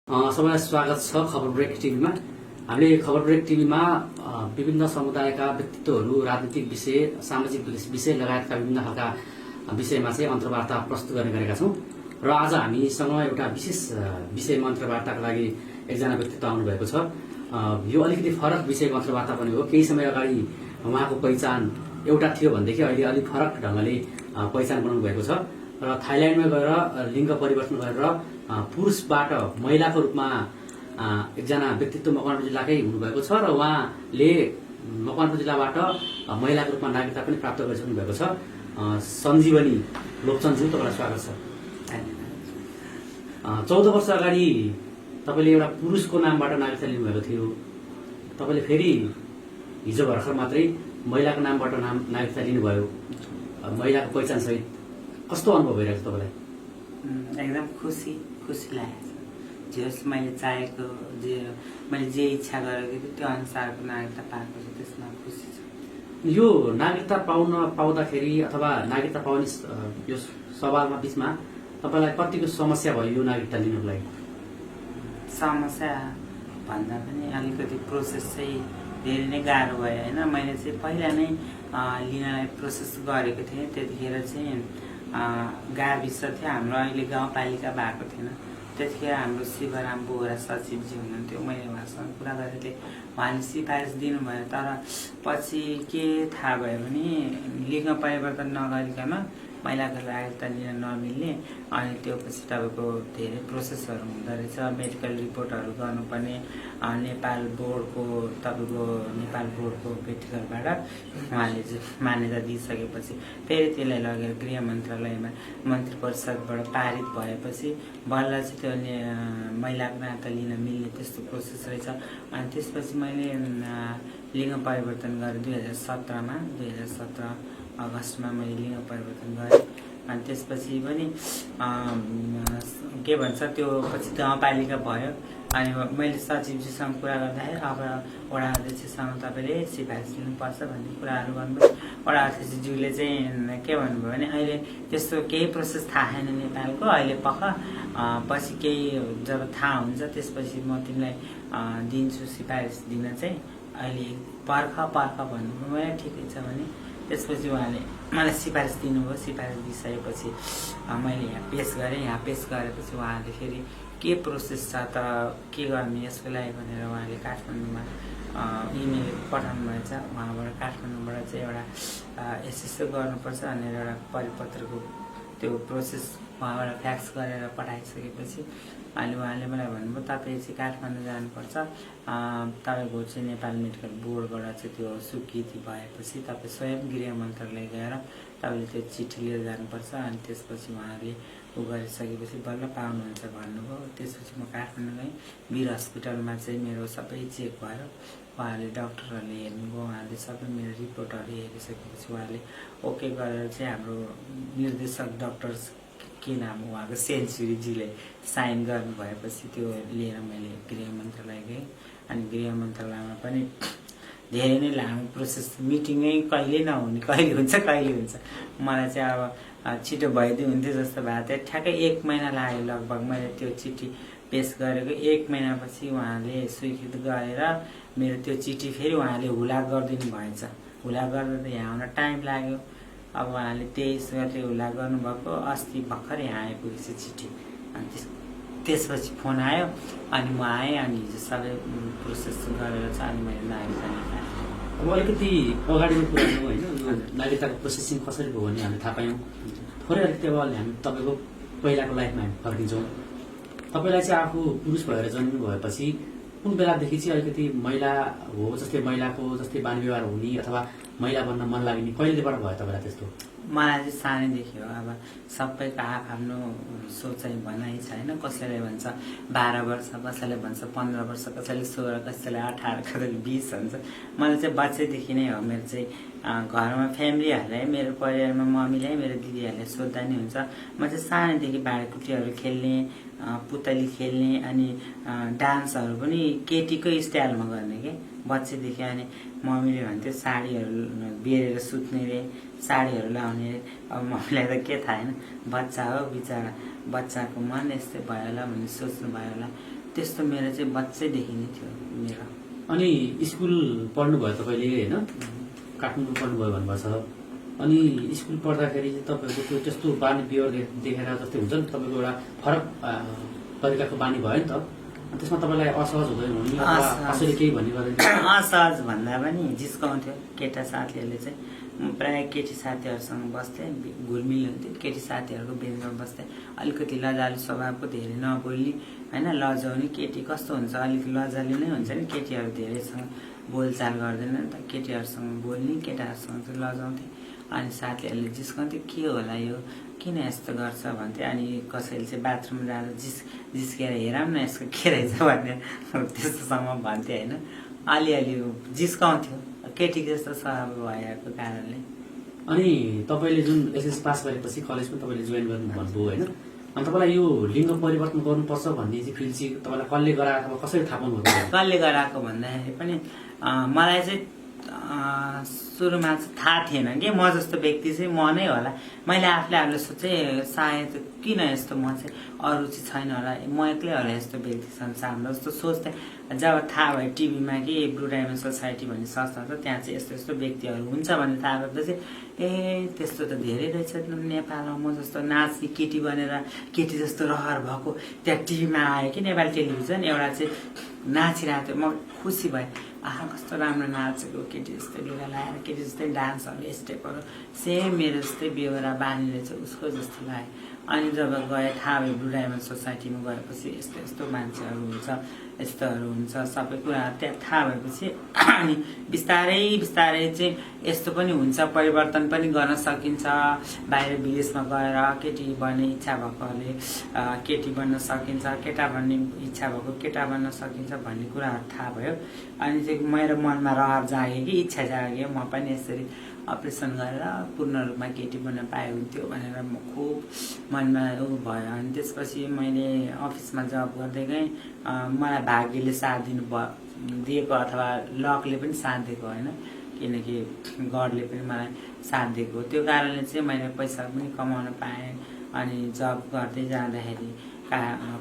सबैलाई स्वागत छ खबर ब्रेक टिभीमा। हामीले खबर ब्रेक टिभीमा विभिन्न समुदायका व्यक्तित्वहरू, राजनीतिक विषय, सामाजिक विषय लगायतका विभिन्न खालका विषयमा चाहिँ अन्तर्वार्ता प्रस्तुत गर्ने गरेका छौँ। र आज हामीसँग एउटा विशेष विषयमा अन्तर्वार्ताका लागि एकजना व्यक्तित्व आउनुभएको छ। यो अलिकति फरक विषयको अन्तर्वार्ता पनि हो। केही समय अगाडि उहाँको पहिचान एउटा थियो भनेदेखि अहिले अलिक फरक ढङ्गले पहिचान बनाउनु भएको छ र थाइल्यान्डमा गएर लिङ्ग परिवर्तन गरेर पुरुषबाट महिलाको रूपमा एकजना व्यक्तित्व मकवानपुर जिल्लाकै हुनुभएको छ र उहाँले मकवानपुर जिल्लाबाट महिलाको रूपमा नागरिकता पनि प्राप्त गरिसक्नु भएको छ। सञ्जीवनी लोकचन्दज्यू, तपाईँलाई स्वागत छ। 14 वर्ष अगाडि तपाईँले एउटा पुरुषको नामबाट नागरिकता लिनुभएको थियो। तपाईँले फेरि हिजो भर्खर मात्रै महिलाको नामबाट नागरिकता लिनुभयो, महिलाको पहिचानसहित। कस्तो अनुभव भइरहेको छ तपाईँलाई? एकदम खुसी लागेको छ। जे होस्, मैले चाहेको, मैले जे इच्छा गरेको थिएँ त्यो अनुसारको नागरिकता पाएको छु, त्यसमा खुसी छु। यो नागरिकता पाउँदाखेरि अथवा नागरिकता पाउने यो सवालमा बिचमा तपाईँलाई कतिको समस्या भयो यो नागरिकता लिनको लागि? समस्या भन्दा पनि अलिकति प्रोसेस चाहिँ धेरै नै गाह्रो भयो होइन। मैले चाहिँ पहिला नै लिनलाई प्रोसेस गरेको थिएँ। त्यतिखेर चाहिँ गाविस थियो हाम्रो, अहिले गाउँपालिका भएको थिएन। त्यतिखेर हाम्रो शिवराम बोहरा सचिवजी हुनुहुन्थ्यो। मैले उहाँसँग कुरा गरेको थिएँ, उहाँले सिफारिस दिनुभयो। तर पछि के थाहा भयो भने लिङ्ग परिवर्तन नगरिकन महिलाको नागरिकता लिन नमिल्ने, अनि त्यो पछि तपाईँको धेरै प्रोसेसहरू हुँदो रहेछ। मेडिकल रिपोर्टहरू गर्नुपर्ने, नेपाल बोर्डको व्यक्तिगतबाट उहाँले मान्यता दिइसकेपछि फेरि त्यसलाई लगेर गृह मन्त्रालयमा मन्त्री परिषदबाट पारित भएपछि बल्ल चाहिँ त्यो महिलाको नागरिकता लिन मिल्ने त्यस्तो प्रोसेस रहेछ। अनि त्यसपछि मैले लिङ्ग परिवर्तन गरेँ 2017 अगस्तमा मैले लिङ्ग परिवर्तन गरेँ। अनि त्यसपछि पनि के भन्छ, त्यो पछि गाउँपालिका भयो। अनि मैले सचिवजीसँग कुरा गर्दाखेरि अब वडा अध्यक्षसँग तपाईँले सिफारिस लिनुपर्छ भन्ने कुराहरू गर्नुभयो। वडा अध्यक्षज्यूले चाहिँ के भन्नुभयो भने अहिले त्यस्तो केही प्रोसेस थाहा छैन नेपालको, अहिले पछि केही जब थाहा हुन्छ त्यसपछि म तिमीलाई दिन्छु सिफारिस दिन चाहिँ, अहिले पर्ख भन्नुभयो। मैले ठिकै छ भने त्यसपछि उहाँले मलाई सिफारिस दिनुभयो। सिफारिस दिइसकेपछि मैले यहाँ पेस गरेँ। यहाँ पेस गरेपछि उहाँले फेरि के प्रोसेस छ त, के गर्ने यसको लागि भनेर उहाँले काठमाडौँमा इमेल पठाउनु भएछ। उहाँबाट काठमाडौँबाट चाहिँ एउटा यस्तो गर्नुपर्छ भनेर एउटा परिपत्रको त्यो प्रोसेस उहाँबाट फ्याक्स गरेर पठाइसकेपछि अनि उहाँले मलाई भन्नुभयो, तपाईँ चाहिँ काठमाडौँ जानुपर्छ। तपाईँको चाहिँ नेपाल मेडिकल बोर्डबाट चाहिँ त्यो स्वीकृति भएपछि तपाईँ स्वयं गृह मन्त्रालय गएर तपाईँले त्यो चिठी लिएर जानुपर्छ। अनि त्यसपछि उहाँले उ गरिसकेपछि बल्ल पाउनुहुन्छ भन्नुभयो। त्यसपछि म काठमाडौँ गएँ। वीर हस्पिटलमा चाहिँ मेरो सबै चेक भयो। उहाँले डक्टरहरूले हेर्नुभयो। उहाँले सबै मेरो रिपोर्टहरू हेरिसकेपछि उहाँले ओके गरेर चाहिँ हाम्रो निर्देशक डक्टर के नाम हो उहाँको, सेन्चुरीजीले साइन गर्नु भएपछि त्यो लिएर मैले गृह मन्त्रालय गएँ। अनि गृह मन्त्रालयमा पनि धेरै नै लामो प्रोसेस, मिटिङै कहिले नहुने, कहिले हुन्छ। मलाई चाहिँ अब छिटो भइदियो हुन्थ्यो जस्तो भएको थियो। ठ्याक्कै 1 महिना लाग्यो लगभग। मैले त्यो चिठी पेस गरेको 1 महिनापछि उहाँले स्वीकृत गरेर मेरो त्यो चिठी फेरि उहाँले हुला गरिदिनु भएछ। हुला गरेर यहाँ आउन टाइम लाग्यो। अब उहाँले 23 गते हुला गर्नुभएको, अस्ति भर्खर यहाँ आइपुगेछ चिठी। अनि त्यसपछि फोन आयो अनि म आएँ। अनि हिजो सबै प्रोसेस गरेर चाहिँ अनि मैले नागरिकता पाएँ। अब अलिकति अगाडिको कुरा हो होइन, यो नागरिकताको प्रोसेसिङ कसरी भयो भने हामीले थाहा पायौँ। थोरै अलिकति अब हामी तपाईँको पहिलाको लाइफमा हामी फर्किन्छौँ। तपाईँलाई चाहिँ आफू पुरुष भएर जन्मिनु भएपछि कुन बेलादेखि चाहिँ अलिकति महिला हो जस्तै, महिलाको जस्तै बानी व्यवहार हुने अथवा महिला बन्न मन लाग्ने कहिलेबाट भयो तपाईँलाई त्यस्तो? मलाई चाहिँ सानैदेखि हो। अब सबैको आफ्नो सोचाइ भनाइ छ होइन। कसैले भन्छ 12 वर्ष, कसैले भन्छ 15 वर्ष, कसैले 16, कसैले 18, कसैले 20 भन्छ। मलाई चाहिँ बच्चैदेखि नै हो। मेरो चाहिँ घरमा फ्यामिलीहरूलाई, मेरो परिवारमा मम्मीलाई, मेरो दिदीहरूले सोद्धा नै हुन्छ। म चाहिँ सानैदेखि भाँडाकुटीहरू खेल्ने, पुतली खेल्ने, अनि डान्सहरू पनि केटीकै स्टाइलमा गर्ने के बच्चैदेखि। अनि मम्मीले भन्थ्यो साडीहरू बेरेर सुत्ने रे, साडीहरू लाउने रे। अब मम्मीलाई त के थाहा होइन, बच्चा हो बिचरा, बच्चाको मन यस्तै भयो होला भन्ने सोच्नु भयो होला। त्यस्तो मेरो चाहिँ बच्चैदेखि नै थियो मेरो। अनि स्कुल पढ्नुभयो तपाईँले होइन, काठमाडौँ पढ्नुभयो भन्नुभएको छ। अनि स्कुल पढ्दाखेरि चाहिँ तपाईँको त्यो त्यस्तो बानी बिहेवियर देखेर जस्तै हुन्छ नि, तपाईँको एउटा फरक तरिकाको बानी भयो नि त, त्यसमा तपाईँलाई असहज हुँदैन हुने कसैले केही भन्ने गर्दैन? असहज भन्दा पनि जिस्काउँथ्यो केटा साथीहरूले चाहिँ। म प्रायः केटी साथीहरूसँग बस्थेँ, घुलमिल हुन्थ्यो, केटी साथीहरूको बेन्चमा बस्थेँ। अलिकति लजालु स्वभावको, धेरै नबोल्ने होइन, लजाउने। केटी कस्तो हुन्छ, अलिक लजालु नै हुन्छ नि, केटीहरू धेरैसँग बोलचाल गर्दैन नि त, केटीहरूसँग बोल्ने, केटाहरूसँग चाहिँ लजाउँथे। अनि साथीहरूले जिस्काउँथ्यो, के होला यो, किन यस्तो गर्छ भन्थे। अनि कसैले चाहिँ बाथरुम जाँदा जिस्केर हेरौँ न यसको के रहेछ भन्ने त्यस्तोसँग भन्थे होइन। अलिअलि जिस्काउँथ्यो, केटी जस्तो स्वभाव भएको कारणले। अनि तपाईँले जुन एसएस पास गरेपछि कलेज पनि तपाईँले जोइन गर्नु भन्नुभयो होइन, अनि तपाईँलाई यो लिङ्ग परिवर्तन गर्नुपर्छ भन्ने चाहिँ फिल चाहिँ तपाईँलाई कसले गराएको, कसरी थाहा पाउनुभयो? कसले गराएको भन्दाखेरि पनि मलाई चाहिँ सुरुमा चाहिँ थाहा थिएन कि म जस्तो व्यक्ति चाहिँ म नै होला। मैले आफूले सोचेँ सायद किन यस्तो म चाहिँ अरू चाहिँ छैन होला, म एक्लै होला यस्तो व्यक्ति संसारमा जस्तो सोच्थेँ। जब थाहा भयो टिभीमा कि ब्लू डायमन्ड सोसाइटी भन्ने संस्था छ, त्यहाँ चाहिँ यस्तो यस्तो व्यक्तिहरू हुन्छ भन्ने थाहा भएपछि ए त्यस्तो त धेरै रहेछ नेपालमा। म जस्तो नाच्ने केटी बनेर केटी जस्तो रहर भएको त्यहाँ टिभीमा आयो कि नेपाली टेलिभिजन, एउटा चाहिँ नाचिरहेको थियो। म खुसी भएँ, आहा कस्तो राम्रो नाचेको, केटी जस्तै लुगा लगाएर, केटी जस्तै डान्सहरू, स्टेपहरू सेम मेरो जस्तै बेहोरा बानी रहेछ उसको जस्तो लाग्यो। अनि जब गएँ थाहा भयो ब्लू डायमन्ड सोसाइटीमा गएपछि यस्तो यस्तो मान्छेहरू हुन्छ, यस्तोहरू हुन्छ, सबै कुराहरू त्यहाँ थाहा भएपछि अनि बिस्तारै बिस्तारै चाहिँ यस्तो पनि हुन्छ, परिवर्तन पनि गर्न सकिन्छ। बाहिर विदेशमा गएर केटी बन्ने इच्छा भएकोले केटी बन्न सकिन्छ, केटा बन्ने इच्छा भएको केटा बन्न सकिन्छ भन्ने कुराहरू थाहा भयो। अनि चाहिँ मेरो मनमा रहर जाग्यो कि इच्छा जाग्यो म पनि यसरी अपरेसन गरेर पूर्ण रूपमा केटी बन्न पाए हुन्थ्यो भनेर म खुब मनमा ऊ भयो। अनि त्यसपछि मैले अफिसमा जब गर्दै गएँ, मलाई भाग्यले साथ दिएको अथवा लकले पनि साथ दिएको होइन, किनकि गडले पनि मलाई साथ दिएको। त्यो कारणले चाहिँ मैले पैसा पनि कमाउन पाएँ। अनि जब गर्दै जाँदाखेरि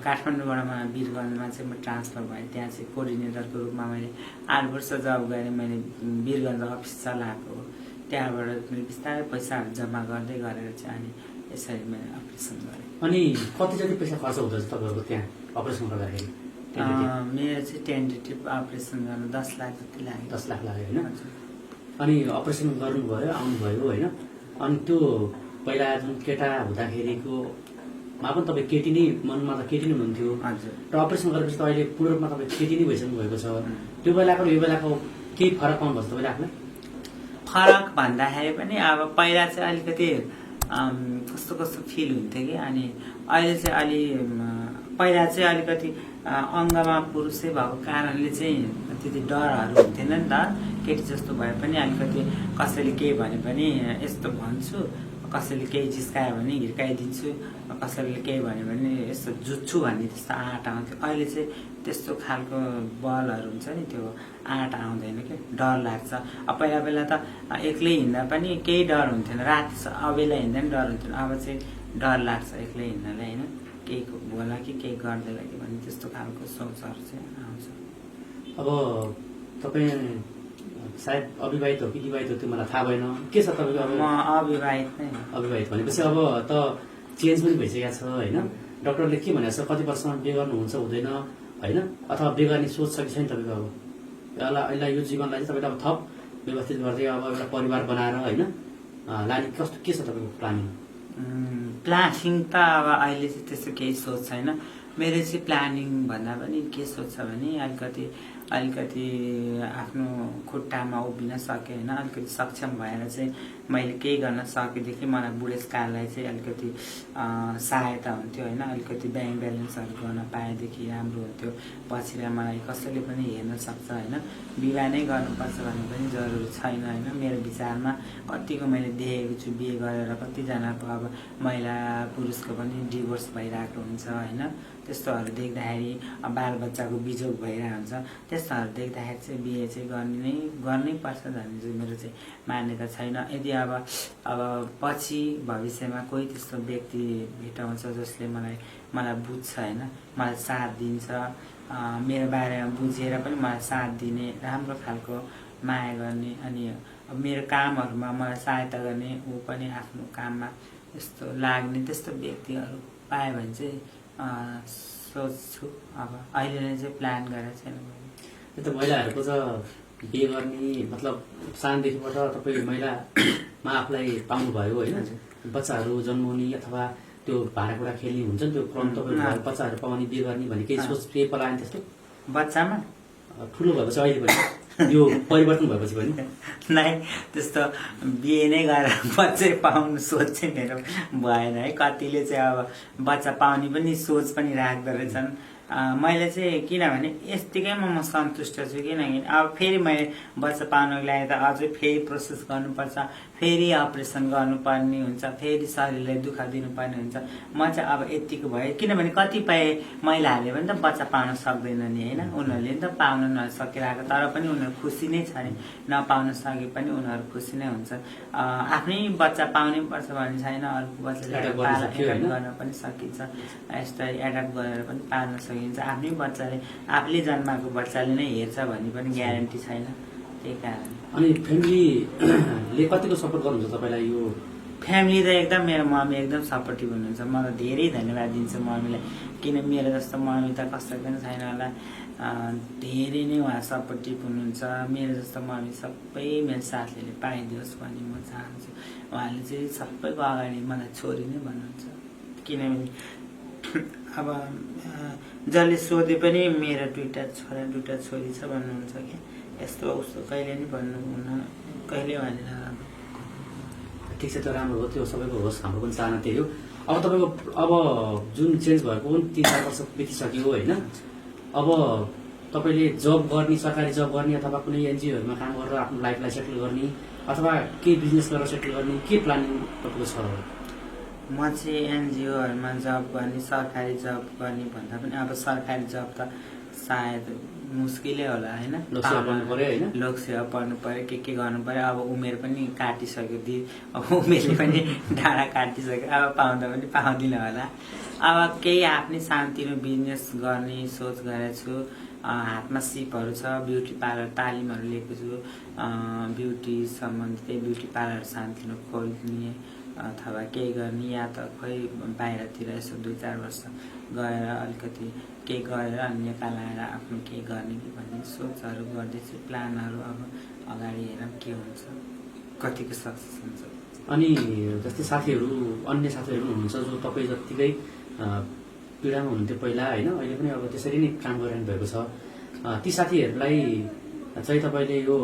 काठमाडौँबाट वीरगन्जमा चाहिँ म ट्रान्सफर भएँ। त्यहाँ चाहिँ कोअर्डिनेटरको रूपमा मैले 8 वर्ष जब गरेँ। मैले वीरगन्ज अफिस चलाएको, त्यहाँबाट मैले बिस्तारै पैसाहरू जम्मा गर्दै गरेर चाहिँ अनि यसरी मैले अपरेसन गरेँ। अनि कति जति पैसा खर्च हुँदैछ तपाईँहरूको त्यहाँ अपरेसन गर्दाखेरि? मेरो चाहिँ टेन्टेटिभ अपरेसन गर्न 10 लाख जति लाग्यो। 10 लाख लाग्यो होइन। अनि अपरेसन गर्नुभयो, आउनुभयो होइन। अनि त्यो पहिला जुन केटा हुँदाखेरिको मा पनि तपाईँ केटी नै, मनमा त केटी नै हुनुहुन्थ्यो र अपरेसन गरेपछि त अहिले पूर्ण रूपमा तपाईँ केटी नै भइसक्नु भएको छ। त्यो बेलाको र यो बेलाको केही फरक पाउनुभएको छ तपाईँले आफूलाई? फरक भन्दाखेरि पनि अब पहिला चाहिँ अलिकति कस्तो कस्तो फिल हुन्थ्यो कि, अनि अहिले चाहिँ अलि पहिला चाहिँ अलिकति अङ्गमा पुरुषै भएको कारणले चाहिँ त्यति डरहरू हुन्थेन नि त। केटी जस्तो भए पनि अलिकति कसैले केही भने पनि यस्तो भन्छु, कसैले केही जिस्कायो भने हिर्काइदिन्छु, कसैले केही भन्यो भने यस्तो जुत्छु भन्ने त्यस्तो आँट आउँथ्यो। अहिले चाहिँ त्यस्तो खालको बलहरू हुन्छ नि, त्यो आँट आउँदैन कि, डर लाग्छ। अब पहिला बेला त एक्लै हिँड्दा पनि केही डर हुन्थेन, राति अबेला हिँड्दा पनि डर हुन्थेन। अब चाहिँ डर लाग्छ एक्लै हिँड्नलाई होइन, केही होला कि केही गर्दैन कि भन्ने त्यस्तो खालको सोचहरू चाहिँ आउँछ। अब तपाईँ सायद अविवाहित हो कि विवाहित हो त्यो मलाई थाहा भएन, के छ तपाईँको? अब म अविवाहित नै। अविवाहित भनेपछि अब त चेन्ज पनि भइसकेको छ होइन। डक्टरले के भनेको छ, कति वर्षसम्म बिहे गर्नुहुन्छ हुँदैन होइन, अथवा बिहे गर्ने सोच छ कि छैन तपाईँको? अब यसलाई यो जीवनलाई चाहिँ तपाईँले अब थप व्यवस्थित गर्दै अब एउटा परिवार बनाएर होइन लाने कस्तो के छ तपाईँको प्लानिङ? प्लानिङ त अब अहिले चाहिँ त्यस्तो केही सोच छैन। मेरो चाहिँ प्लानिङ भन्दा पनि के सोच छ भने अलिकति आफ्नो खुट्टामा उभिन सके होइन, अलिकति सक्षम भएर चाहिँ मैले केही गर्न सकेदेखि मलाई बुढेसकाललाई चाहिँ अलिकति सहायता हुन्थ्यो होइन। अलिकति ब्याङ्क ब्यालेन्सहरू गर्न पाएदेखि राम्रो हुन्थ्यो। पछिलाई मलाई कसैले पनि हेर्न सक्छ होइन। विवाह नै गर्नुपर्छ भन्ने पनि जरुरी छैन होइन। मेरो विचारमा कतिको मैले देखेको छु, बिहे गरेर कतिजनाको अब महिला पुरुषको पनि डिभोर्स भइरहेको हुन्छ होइन। त्यस्तोहरू देख्दाखेरि बालबच्चाको बिजोग भइरहेको हुन्छ। त्यस्तोहरू देख्दाखेरि चाहिँ बिहे चाहिँ गर्नै पर्छ भन्ने चाहिँ मेरो चाहिँ मान्यता छैन। यदि अब पछि भविष्यमा कोही त्यस्तो व्यक्ति भेटाउँछ जसले मलाई बुझ्छ होइन, मलाई साथ दिन्छ, मेरो बारेमा बुझेर पनि मलाई साथ दिने, राम्रो खालको माया गर्ने, अनि मेरो कामहरूमा मलाई सहायता गर्ने, ऊ पनि आफ्नो काममा यस्तो लाग्ने त्यस्तो व्यक्तिहरू पायो भने चाहिँ सोच्छु। अब अहिले नै चाहिँ प्लान गरेर छैन। त्यो त महिलाहरूको त बिहे गर्ने मतलब सानोदेखिबाट तपाईँ महिलामा आफूलाई पाउनुभयो होइन, बच्चाहरू जन्माउने अथवा त्यो भाँडाकुँडा खेल्ने हुन्छ नि त्यो क्रम तपाईँ बच्चाहरू पाउने बिहे गर्ने भन्ने केही सोच केही पलाएन त्यस्तो बच्चामा ठुलो भएपछि अहिले पनि यो परिवर्तन भएपछि पनि नै त्यस्तो बिहे नै गरेर बच्चै पाउनु सोच चाहिँ मेरो भएन है। कतिले चाहिँ अब बच्चा पाउने पनि सोच पनि राख्दो रहेछन्। मैले चाहिँ किनभने यत्तिकैमा म सन्तुष्ट छु, किनकि अब फेरि मैले बच्चा पाउनको लागि त अझै फेरि प्रोसेस गर्नुपर्छ, फेरि अपरेसन गर्नुपर्ने हुन्छ, फेरि शरीरलाई दुःख दिनुपर्ने हुन्छ। म चाहिँ अब यत्तिको भयो, किनभने कतिपय महिलाहरूले पनि त बच्चा पाउन सक्दैन नि होइन, उनीहरूले नि त पाउन नसकिरहेको, तर पनि उनीहरू खुसी नै छ नि, नपाउन सके पनि उनीहरू खुसी नै हुन्छ। आफ्नै बच्चा पाउनै पर्छ भन्ने छैन, अर्को बच्चाले एडप्ट गर्न पनि सकिन्छ, यस्तै एडप्ट गरेर पनि पाल्न सकिन्छ। आफ्नै बच्चाले आफूले जन्माएको बच्चाले नै हेर्छ भन्ने पनि ग्यारेन्टी छैन, त्यही कारण। अनि फ्यामिलीले कतिको सपोर्ट गर्नुहुन्छ तपाईँलाई? यो फ्यामिली त एकदम, मेरो मम्मी एकदम सपोर्टिभ हुनुहुन्छ। म त धेरै धन्यवाद दिन्छु मम्मीलाई, किन मेरो जस्तो मम्मी त कसै पनि छैन होला। धेरै नै उहाँ सपोर्टिभ हुनुहुन्छ। मेरो जस्तो मम्मी सबै मेरो साथीहरूले पाइदियोस् भन्ने म चाहन्छु। उहाँले चाहिँ सबैको अगाडि मलाई छोरी नै भन्नुहुन्छ, किनभने अब जसले सोधे पनि मेरो 2टा छोरा 2टा छोरी छ भन्नुहुन्छ कि यस्तो उस्तो कहिले नि भन्नुहुन्न, कहिले भनेर। ठिक छ, त्यो राम्रो हो, त्यो सबैको होस्, हाम्रो पनि चाहना त्यही हो। अब तपाईँको अब जुन चेन्ज भएको पनि 3-4 वर्ष बितिसक्यो होइन, अब तपाईँले जब गर्ने, सरकारी जब गर्ने अथवा कुनै एनजिओहरूमा काम गरेर आफ्नो लाइफलाई सेटल गर्ने अथवा केही बिजनेस गरेर सेटल गर्ने के प्लानिङ तपाईँको छ? म चाहिँ एनजिओहरूमा जब गर्ने, सरकारी जब गर्ने भन्दा पनि अब सरकारी जब त सायद मुस्किलै होला होइन, लोकसेवा पढ्नु पर्यो, के गर्नु पर्यो। अब उमेर पनि काटिसक्यो, अब उमेरले पनि डाँडा काटिसक्यो, अब पाउँदा पनि पाउँदिनँ होला। अब केही आफ्नै सानोतिनो बिजनेस गर्ने सोच गरेको छु। हातमा सिपहरू छ, ब्युटी पार्लर तालिमहरू लिएको छु, ब्युटी सम्बन्धित ब्युटी पार्लर सानोतिनो खोल्ने अथवा केही गर्ने, या त खोइ बाहिरतिर यसो 2-4 वर्ष गएर अलिकति केही गरेर अनि नेपाल आएर आफ्नो केही गर्ने कि भन्ने सोचहरू गर्दैछु। प्लानहरू अब अगाडि हेरौँ के हुन्छ, कतिको सक्सेस हुन्छ। अनि जस्तै साथीहरू, अन्य साथीहरू हुनुहुन्छ जो तपाईँ जत्तिकै पीडामा हुनुहुन्थ्यो पहिला होइन, अहिले पनि अब त्यसरी नै काम गरिरहनु भएको छ, ती साथीहरूलाई चाहिँ तपाईँले यो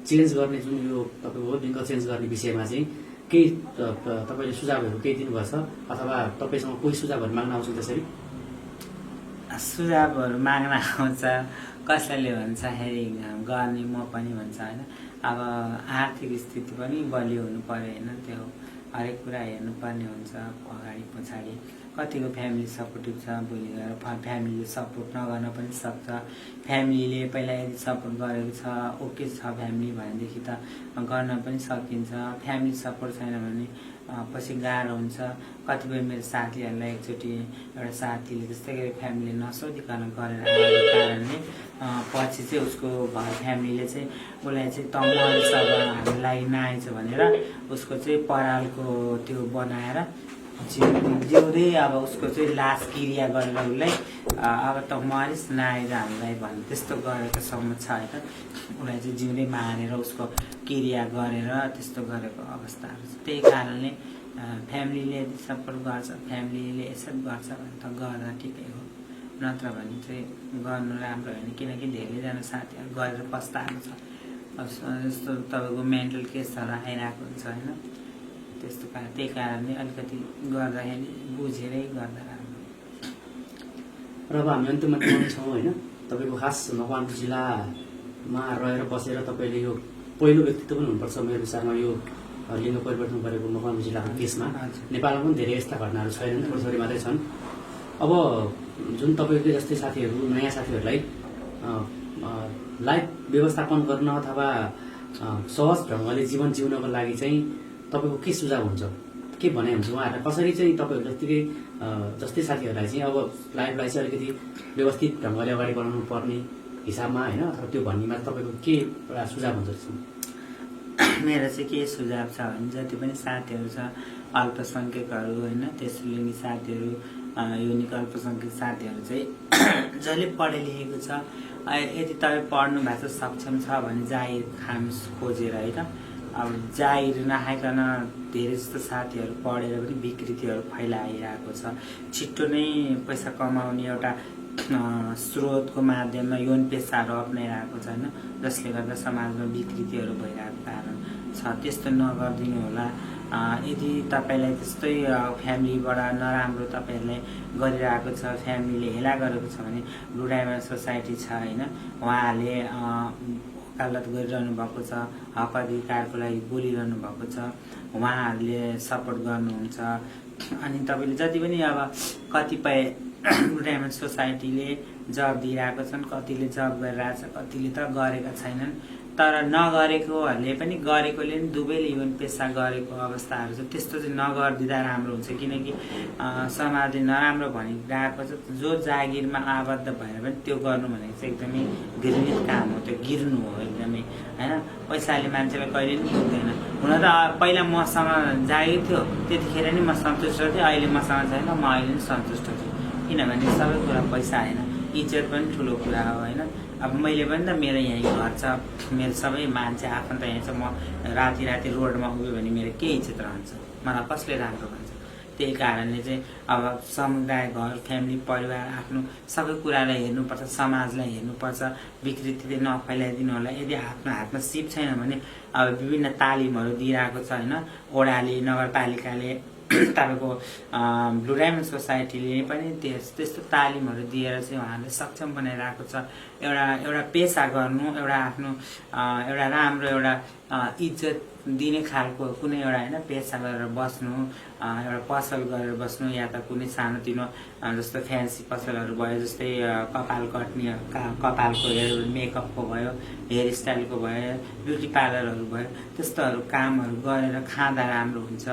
चेन्ज गर्ने जुन यो तपाईँको लिङ्ग चेन्ज गर्ने विषयमा चाहिँ केही तपाईँले सुझावहरू केही दिनुभएको छ अथवा तपाईँसँग कोही सुझावहरू माग्न आउँछ? त्यसरी सुझावहरू माग्न आउँछ, कसैले भन्दाखेरि गर्ने म पनि भन्छ होइन। अब आर्थिक स्थिति पनि बलियो हुनु पर्यो होइन, त्यो हरेक कुरा हेर्नुपर्ने हुन्छ अगाडि पछाडि। कतिको फ्यामिली सपोर्टिभ छ, भोलि गएर फ्यामिलीले सपोर्ट नगर्न पनि सक्छ। फ्यामिलीले पहिला यदि सपोर्ट गरेको छ, ओके छ फ्यामिली भनेदेखि त गर्न पनि सकिन्छ। फ्यामिली सपोर्ट छैन भने पछि गाह्रो हुन्छ। कतिपय मेरो साथीहरूलाई एकचोटि एउटा साथीले त्यस्तै गरी फ्यामिलीले नसोधिकन गरेर आएको कारणले पछि चाहिँ उसको घर फ्यामिलीले चाहिँ उसलाई चाहिँ तमस अब हामीलाई नआएछ भनेर उसको चाहिँ परालको त्यो बनाएर जिउँदै अब उसको चाहिँ लास क्रिया गरेर उसलाई अब त मरिस नआएर हामीलाई भन्ने त्यस्तो गरेको सम्म छ होइन। उसलाई चाहिँ जिउँदै मारेर उसको क्रिया गरेर त्यस्तो गरेको अवस्थाहरू छ। त्यही कारणले फ्यामिलीले यदि सपोर्ट गर्छ, फ्यामिलीले एक्सेप्ट गर्छ भने त गर्दा ठिकै हो, नत्र भने चाहिँ गर्नु राम्रो होइन। किनकि धेरैजना साथीहरू गरेर पस्ताएको छ, जस्तो तपाईँको मेन्टल केसहरू आइरहेको हुन्छ होइन, त्यस्तो त्यही कारणले अलिकति गर्दाखेरि बुझेरै गर्दा राम्रो। र अब हामी अन्त्यमा छौँ होइन, तपाईँको खास मकवानपुर जिल्लामा रहेर बसेर तपाईँले यो पहिलो व्यक्तित्व पनि हुनुपर्छ मेरो विचारमा यो लिङ्ग परिवर्तन गरेको मकवानपुर जिल्लाको केसमा। नेपालमा पनि धेरै यस्ता घटनाहरू छैनन्, थोरै थोरै मात्रै छन्। अब जुन तपाईँकै जस्तै साथीहरू, नयाँ साथीहरूलाई लाइफ व्यवस्थापन गर्न अथवा सहज ढङ्गले जीवन जिउनको लागि चाहिँ तपाईँको के सुझाव हुन्छ, के भनाइ हुन्छ? उहाँहरूलाई कसरी चाहिँ तपाईँहरू जत्तिकै जस्तै साथीहरूलाई चाहिँ अब लाइफलाई चाहिँ अलिकति व्यवस्थित ढङ्गले अगाडि बढाउनु पर्ने हिसाबमा होइन अथवा त्यो भन्नेमा तपाईँको के एउटा सुझाव हुन्छ त्यसमा? मेरो चाहिँ के सुझाव छ भने जति पनि साथीहरू छ अल्पसङ्ख्यकहरू होइन तेस्रो लिङ्गी साथीहरू युनिक अल्पसङ्ख्यक साथीहरू चाहिँ जसले पढे लेखेको छ यदि तपाईँ पढ्नु भएको छ सक्षम छ भने जाहिर खानुस् खोजेर होइन अब जाहिर नखाइकन धेरै जस्तो साथीहरू पढेर पनि विकृतिहरू फैलाइरहेको छ। छिट्टो नै पैसा कमाउने एउटा स्रोतको माध्यममा यौन पेसाहरू अप्नाइरहेको छ होइन जसले गर्दा समाजमा विकृतिहरू भइरहेको कारण छ। त्यस्तो नगरिदिनु होला। यदि तपाईँलाई त्यस्तै फ्यामिलीबाट नराम्रो तपाईँहरूले गरिरहेको छ फ्यामिलीले हेला गरेको छ भने ब्लू डायमन्ड सोसाइटी छ होइन उहाँहरूले वकालत गरिरहनु भएको छ हक अधिकारको लागि बोलिरहनु भएको छ उहाँहरूले सपोर्ट गर्नुहुन्छ। अनि तपाईँले जति पनि अब कतिपय ब्लू डायमन्ड सोसाइटीले जब दिइरहेको छन् कतिले जब गरिरहेछ कतिले त गरेका छैनन् तर नगरेकोहरूले पनि गरेकोले पनि दुवैले यौन पेसा गरेको अवस्थाहरू छ। त्यस्तो चाहिँ नगरिदिँदा राम्रो हुन्छ किनकि समाजले नराम्रो भनिरहेको छ। जो जागिरमा आबद्ध भएर पनि त्यो गर्नु भनेको चाहिँ एकदमै घृणित काम हो त्यो गिर्नु हो एकदमै होइन। पैसाले मान्छेलाई कहिले पनि पुग्दैन। हुन त पहिला मसँग जागिर थियो त्यतिखेर नि म सन्तुष्ट थिएँ अहिले मसँग छैन म अहिले नि सन्तुष्ट छु किनभने सबै कुरा पैसा होइन इज्जत पनि ठुलो कुरा हो होइन। अब मैले पनि त मेरो यहीँ घर छ मेरो सबै मान्छे आफन्त यहाँ छ म राति रोडमा उभियो भने मेरो के इज्जत रहन्छ मलाई कसले राम्रो भन्छ। त्यही कारणले चाहिँ अब समुदाय घर फ्यामिली परिवार आफ्नो सबै कुरालाई हेर्नुपर्छ समाजलाई हेर्नुपर्छ विकृतिले नफैलाइदिनु होला। यदि आफ्नो हातमा सिप छैन भने अब विभिन्न तालिमहरू दिइरहेको छ होइन ओडाले नगरपालिकाले तपाईँको ब्लू डायमन्ड सोसाइटीले पनि त्यस्तो तालिमहरू दिएर चाहिँ उहाँहरूले सक्षम बनाइरहेको छ। एउटा पेसा गर्नु एउटा आफ्नो एउटा राम्रो एउटा इज्जत दिने खालको कुनै एउटा होइन पेसा गरेर बस्नु एउटा पसल गरेर बस्नु या त कुनै सानोतिनो जस्तो फ्यान्सी पसलहरू भयो जस्तै कपाल कट्ने कपालको मेकअपको भयो हेयर स्टाइलको भयो ब्युटी पार्लरहरू भयो त्यस्तोहरू कामहरू गरेर खाँदा राम्रो हुन्छ।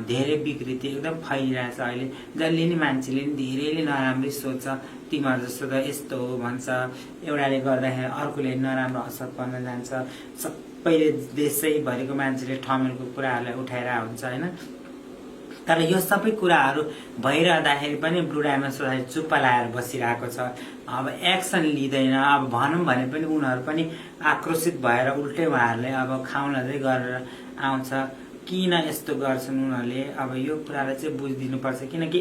धेरै विकृति एकदम फैलिरहेछ अहिले जसले नि मान्छेले नि धेरैले नराम्रै सोच्छ तिमीहरू जस्तो त यस्तो हो भन्छ एउटाले गर्दाखेरि अर्कोले नराम्रो असर पर्न जान्छ। सबैले देशैभरिको मान्छेले ठमेलको कुराहरूलाई उठाएर हुन्छ होइन। तर यो सबै कुराहरू भइरहँदाखेरि पनि ब्लू डायमन्ड सोसाइटी चुप्प लाएर बसिरहेको छ। अब एक्सन लिँदैन। अब भनौँ भने पनि उनीहरू पनि आक्रोशित भएर उल्टै उहाँहरूले अब खाउनदै गरेर आउँछ। किन यस्तो गर्छन् उनीहरूले अब यो कुरालाई चाहिँ बुझिदिनुपर्छ किनकि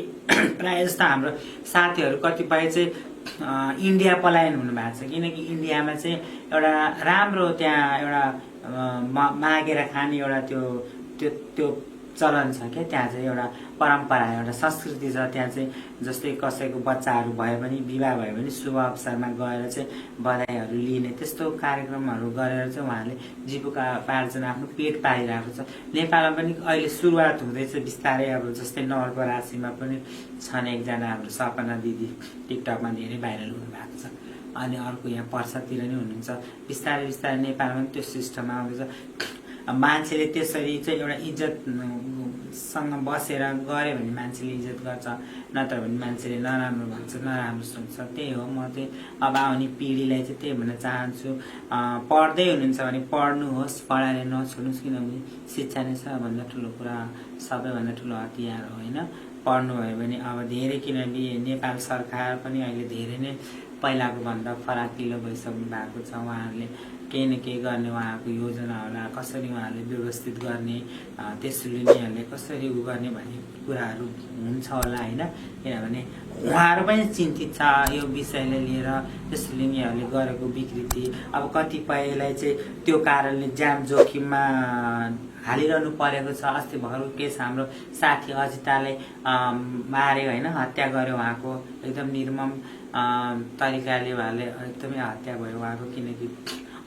प्रायः जस्तो हाम्रो साथीहरू कतिपय चाहिँ इन्डिया पलायन हुनुभएको छ किनकि इन्डियामा चाहिँ एउटा राम्रो त्यहाँ एउटा मागेर खाने एउटा त्यो चलन छ क्या त्यहाँ चाहिँ एउटा परम्परा एउटा संस्कृति छ त्यहाँ चाहिँ जस्तै कसैको बच्चाहरू भयो भने विवाह भयो भने शुभ अवसरमा गएर चाहिँ बधाईहरू लिने त्यस्तो कार्यक्रमहरू गरेर चाहिँ उहाँहरूले जीविकोपार्जन आफ्नो पेट पालिरहेको छ। नेपालमा पनि अहिले सुरुवात हुँदैछ बिस्तारै अब जस्तै नवलपरासीमा पनि छन् एकजना हाम्रो सपना दिदी टिकटकमा धेरै भाइरल हुनुभएको छ अनि अर्को यहाँ पर्सातिर नै हुनुहुन्छ। बिस्तारै बिस्तारै नेपालमा पनि त्यो सिस्टम आउँदैछ। मान्छेले त्यसरी चाहिँ एउटा इज्जतसँग बसेर गऱ्यो भने मान्छेले इज्जत गर्छ नत्र भने मान्छेले नराम्रो भन्छ नराम्रो सोच्छ। त्यही हो म चाहिँ अब आउने पिँढीलाई चाहिँ त्यही भन्न चाहन्छु पढ्दै हुनुहुन्छ भने पढ्नुहोस् पढाएर नछोड्नुहोस् किनभने शिक्षा नै सबभन्दा ठुलो कुरा सबैभन्दा ठुलो हतियार हो होइन। पढ्नुभयो भने अब धेरै किनभने नेपाल सरकार पनि अहिले धेरै नै पहिलाको भन्दा फराकिलो भइसक्नु भएको छ। उहाँहरूले केही न केही गर्ने उहाँको योजना होला कसरी उहाँहरूले व्यवस्थित गर्ने तेस्रो लिनेहरूले कसरी उ गर्ने भन्ने कुराहरू हुन्छ होला होइन। किनभने उहाँहरू पनि चिन्तित छ यो विषयलाई लिएर तेस्रो लिनेहरूले गरेको विकृति अब कतिपयलाई चाहिँ त्यो कारणले ज्यान जोखिममा हालिरहनु परेको छ। अस्ति भर्खरको केस हाम्रो साथी अजितालाई मार्यो होइन हत्या गर्यो उहाँको एकदम निर्मम तरिकाले उहाँले एकदमै हत्या भयो उहाँको किनकि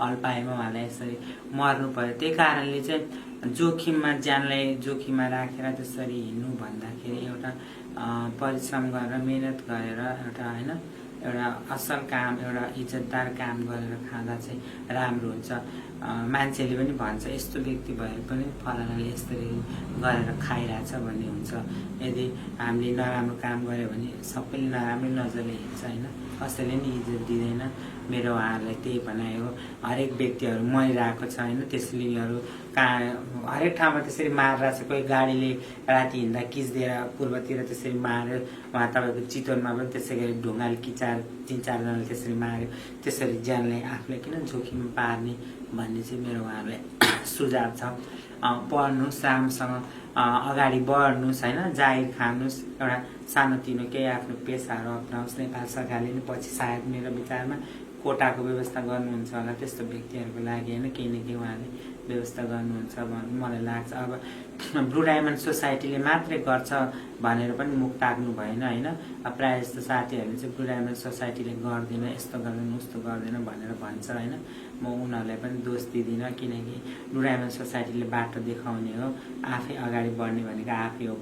अल्पायुमा उहाँलाई यसरी मर्नु पर्यो। त्यही कारणले चाहिँ जोखिममा ज्यानलाई जोखिममा राखेर त्यसरी हिँड्नु भन्दाखेरि एउटा परिश्रम गरेर मेहनत गरेर एउटा होइन एउटा असल काम, एउटा इज्जतदार काम गरेर खाँदा चाहिँ राम्रो हुन्छ। मान्छेले पनि भन्छ यस्तो व्यक्ति भएर पनि फलानाले यसरी गरेर खाइरहेछ भन्ने हुन्छ। यदि हामीले नराम्रो काम गऱ्यो भने सबैले नराम्रै नजरले हेर्छ होइन, कसैले नि इज्जत दिँदैन। मेरो उहाँहरूलाई त्यही भनाइ हो। हरेक व्यक्तिहरू मरिरहेको छ होइन, त्यसले कहाँ हरेक ठाउँमा त्यसरी मारिरहेको छ। कोही गाडीले राति हिँड्दा किच्दिएर पूर्वतिर त्यसरी मार्यो, उहाँ तपाईँको चितवनमा पनि त्यसै गरी ढुङ्गाले 3-4जनाले त्यसरी मार्यो। त्यसरी ज्यानलाई आफूलाई किन जोखिममा पार्ने भन्ने चाहिँ मेरो उहाँहरूलाई सुझाव छ। पढ्नुहोस्, राम्रोसँग अगाडि बढ्नुहोस् होइन, जागिर खानुहोस्, एउटा सानोतिनो केही आफ्नो पेसाहरू अप्नाओस्। नेपाल सरकारले नि पछि सायद मेरो विचारमा कोटाको व्यवस्था गर्नुहुन्छ होला त्यस्तो व्यक्तिहरूको लागि होइन, केही न केही उहाँले व्यवस्था गर्नुहुन्छ भन्ने मलाई लाग्छ। अब ब्लू डायमन्ड सोसाइटीले मात्रै गर्छ भनेर पनि मुख ताक्नु भएन होइन। अब प्रायः जस्तो साथीहरूले चाहिँ ब्लू डायमन्ड सोसाइटीले गर्दैन, यस्तो गर्दैन उस्तो गर्दैन भनेर भन्छ होइन। म उनीहरूलाई पनि दोष दिँदिनँ, किनकि ब्लू डायमन्ड सोसाइटीले बाटो देखाउने हो, आफै अगाडि बढ्ने भनेको आफै हो।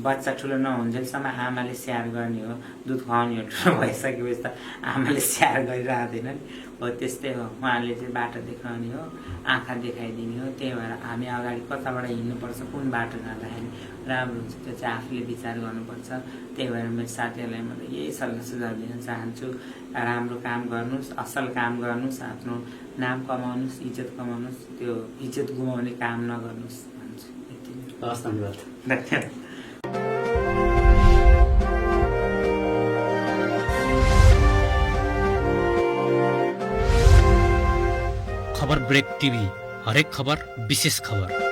बच्चा ठुलो नहुन्जेलसम्म आमाले स्याहार गर्ने हो, दुध खुवाउने हो, ठुलो भइसकेपछि त आमाले स्याहार गरिरहँदैन नि हो। त्यस्तै हो, उहाँले चाहिँ बाटो देखाउने हो, आँखा देखाइदिने हो। त्यही भएर हामी अगाडि कताबाट हिँड्नुपर्छ, कुन बाटो जाँदाखेरि राम्रो हुन्छ त्यो चाहिँ आफूले विचार गर्नुपर्छ। त्यही भएर मेरो साथीहरूलाई म यही सल्लाह सुझाव दिन चाहन्छु, राम्रो काम गर्नुहोस्, असल काम गर्नुहोस्, आफ्नो नाम कमाउनुहोस्, इज्जत कमाउनुहोस्, त्यो इज्जत गुमाउने काम नगर्नुहोस् भन्छु। यति नै। हस्, धन्यवाद। खबर ब्रेक टिभी, हरेक खबर विशेष खबर।